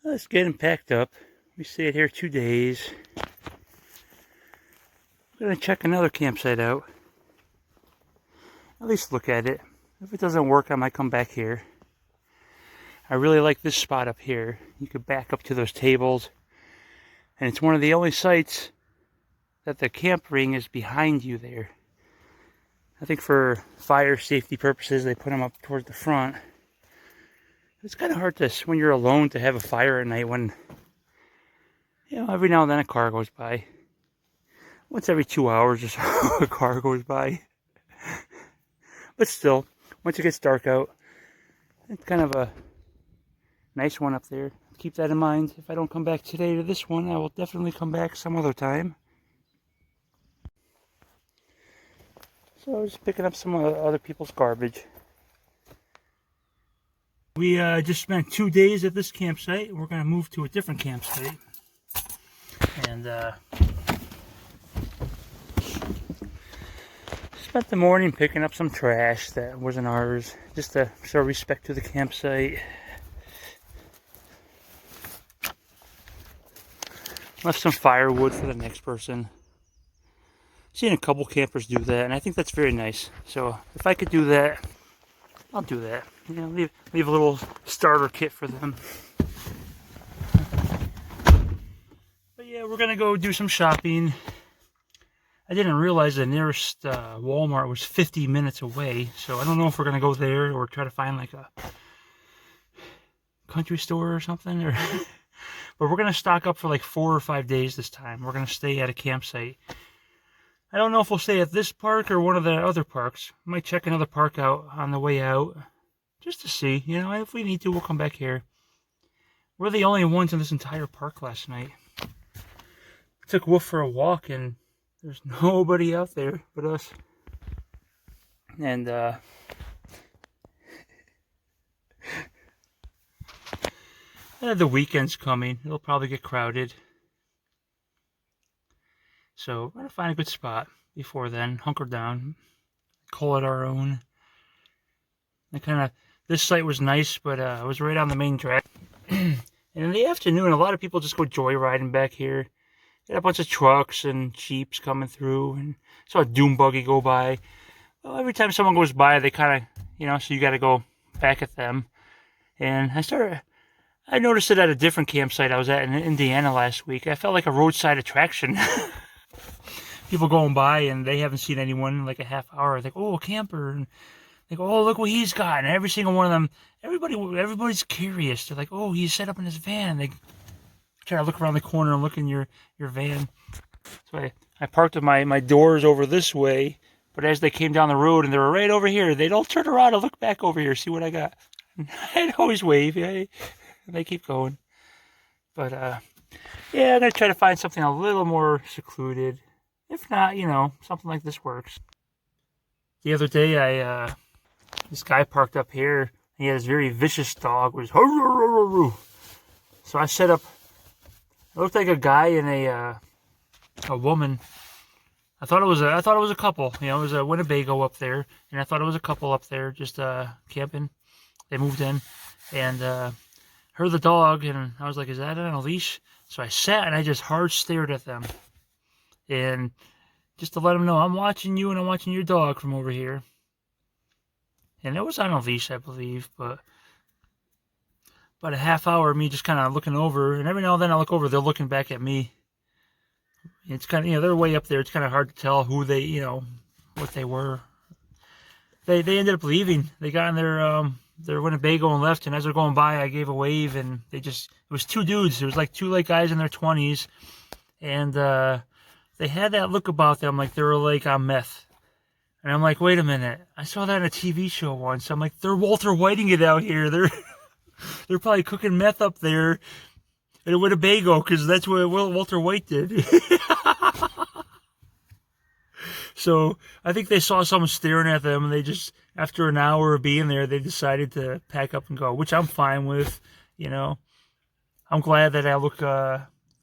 It's getting packed up. We stayed here 2 days. I'm gonna check another campsite out. At least look at it. If it doesn't work, I might come back here. I really like this spot up here. You could back up to those tables. And it's one of the only sites that the camp ring is behind you there. I think for fire safety purposes, they put them up towards the front. It's kind of hard to, when you're alone, to have a fire at night when, every now and then a car goes by. Once every 2 hours or so, a car goes by. But still, once it gets dark out, it's kind of a nice one up there. Keep that in mind. If I don't come back today to this one, I will definitely come back some other time. So I was picking up some other people's garbage. We just spent 2 days at this campsite. We're going to move to a different campsite. And spent the morning picking up some trash that wasn't ours, just to show respect to the campsite. Left some firewood for the next person. Seen a couple campers do that, and I think that's very nice. So if I could do that, I'll do that. Leave a little starter kit for them. But yeah, we're gonna go do some shopping. I didn't realize the nearest Walmart was 50 minutes away, so I don't know if we're gonna go there or try to find like a country store or something. But we're gonna stock up for like 4 or 5 days this time. We're gonna stay at a campsite. I don't know if we'll stay at this park or one of the other parks. Might check another park out on the way out, just to see. If we need to, we'll come back here. We're the only ones in this entire park last night. Took Wolf for a walk, and there's nobody out there but us. And the weekend's coming. It'll probably get crowded. So we're going to find a good spot before then, hunker down, call it our own. This site was nice, but it was right on the main drag. And in the afternoon, a lot of people just go joyriding back here. Got a bunch of trucks and Jeeps coming through, and saw a dune buggy go by. Well, every time someone goes by, they kind of, so you got to go back at them. And I noticed it at a different campsite I was at in Indiana last week. I felt like a roadside attraction. People going by and they haven't seen anyone in like a half hour. They're like, oh, a camper. And they go, oh, look what he's got. And every single one of them, everybody's curious. They're like, oh, he's set up in his van. They try to look around the corner and look in your van. So I parked my doors over this way. But as they came down the road and they were right over here, they'd all turn around and look back over here, see what I got. And I'd always wave. And they keep going. But, yeah, I'm going to try to find something a little more secluded. If not, something like this works. The other day, this guy parked up here. He had this very vicious dog. It was so I set up. It looked like a guy and a woman. I thought it was a couple. It was a Winnebago up there, and I thought it was a couple up there just camping. They moved in, and heard the dog, and I was like, "Is that on a leash?" So I sat and I just hard stared at them. And just to let them know, I'm watching you and I'm watching your dog from over here. And it was on a leash, I believe, but about a half hour of me just kind of looking over. And every now and then I look over, they're looking back at me. It's kind of, they're way up there. It's kind of hard to tell who they, what they were. They ended up leaving. They got in their Winnebago and left. And as they're going by, I gave a wave, and it was 2 dudes. It was like 2 guys in their 20s. And, they had that look about them like they were like on meth. And I'm like, wait a minute. I saw that in a TV show once. I'm like, they're Walter Whiting it out here. They're probably cooking meth up there in a Winnebago, because that's what Walter White did. So I think they saw someone staring at them, and they just, after an hour of being there, they decided to pack up and go, which I'm fine with. I'm glad that I look...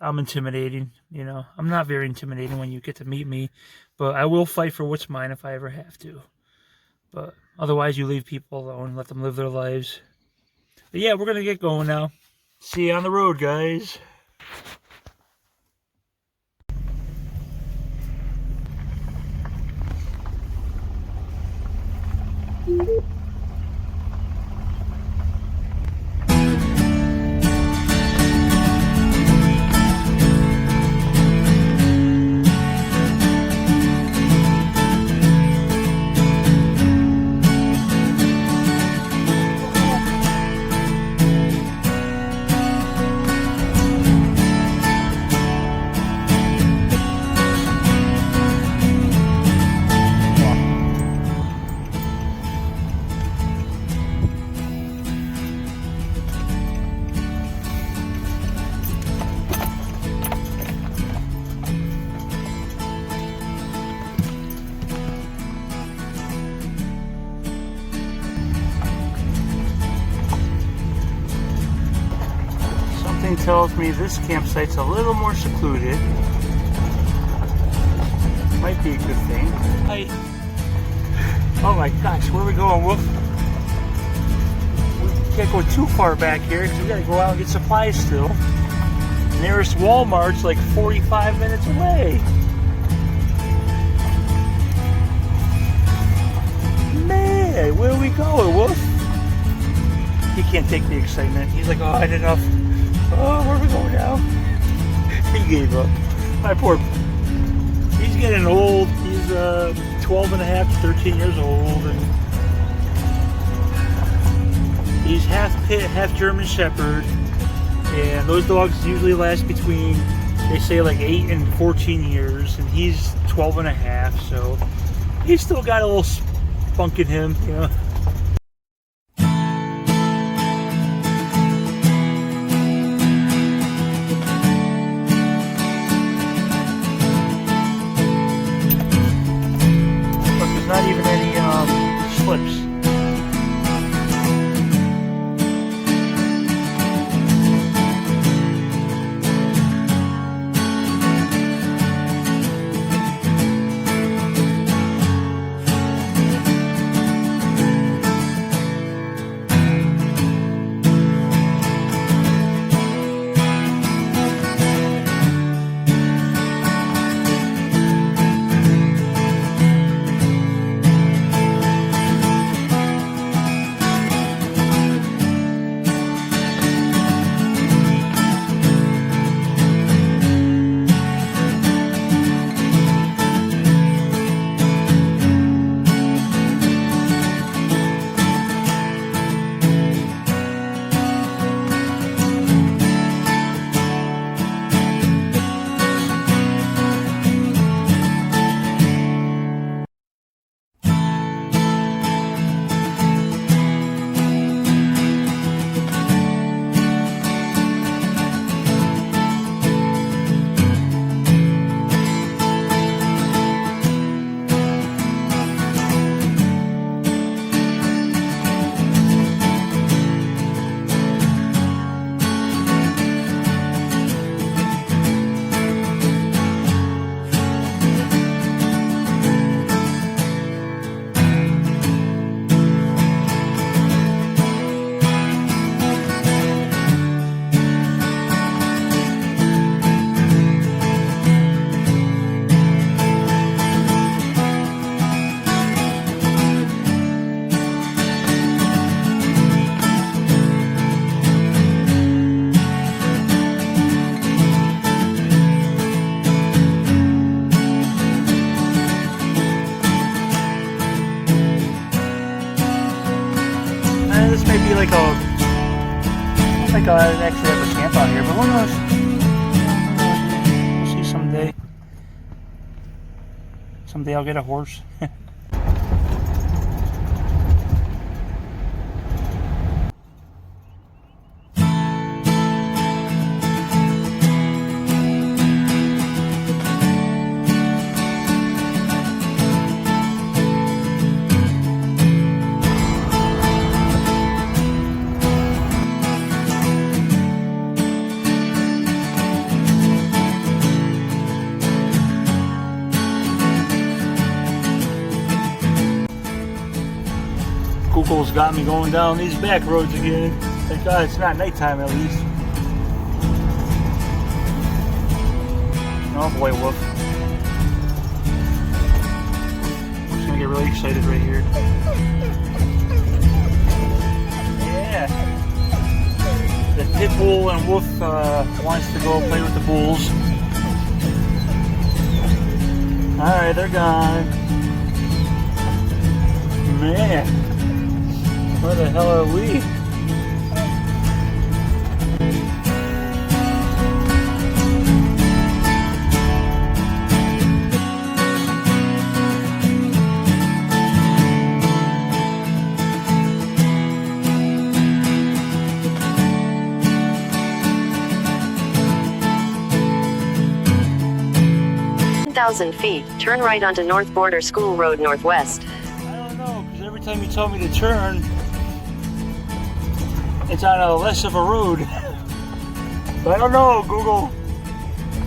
I'm intimidating, I'm not very intimidating when you get to meet me, but I will fight for what's mine if I ever have to. But otherwise, you leave people alone, let them live their lives. But yeah, we're going to get going now. See you on the road, guys. Something tells me this campsite's a little more secluded. Might be a good thing. Oh my gosh, where are we going, Wolf? We can't go too far back here because we gotta go out and get supplies still. The nearest Walmart's like 45 minutes away. Man, where are we going, Wolf? He can't take the excitement. He's like, oh, I had enough. Oh, where are we going now? He gave up. My poor... He's getting old. He's 12 and a half, 13 years old. And he's half pit, half German Shepherd. And those dogs usually last between, they say, like 8 and 14 years. And he's 12 and a half, so he's still got a little spunk in him, you know. Not even any slips. This may be like a, I don't think I actually have a camp out here, but who knows? We'll see someday. Someday I'll get a horse. Google's got me going down these back roads again. Thank God it's not nighttime at least. Oh boy, Wolf. Wolf's gonna get really excited right here. Yeah. The pit bull and Wolf wants to go play with the bulls. Alright, they're gone. Man, where the hell are we? Feet, turn right onto North Border School Road Northwest. I don't know, because every time you tell me to turn, it's on a less of a road. But I don't know, Google.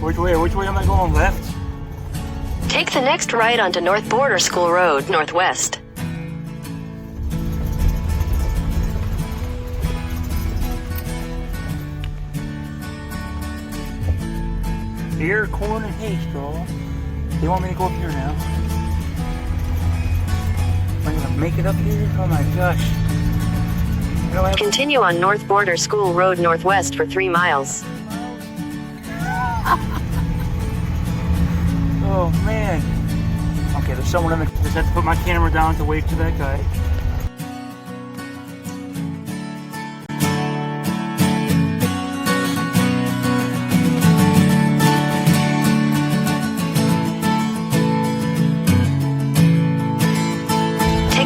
Which way am I going? Left? Take the next right onto North Border School Road Northwest. Here, corn and hay straw. They want me to go up here now. Am I gonna make it up here? Oh my gosh. Continue on North Border School Road Northwest for 3 miles. Oh man. Okay, there's someone in the... Just have to put my camera down to wave to that guy.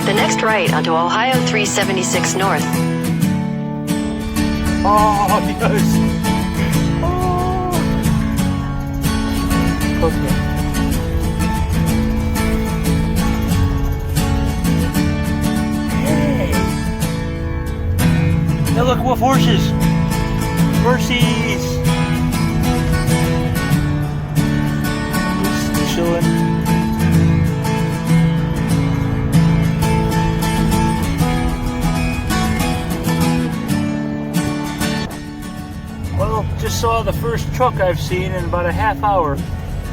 The next right onto Ohio 376 North. Oh, yes. Oh. Okay. Hey. Now look, wolf horses. Horsies. Just chilling. Just saw the first truck I've seen in about a half hour.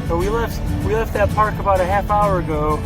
So we left that park about a half hour ago.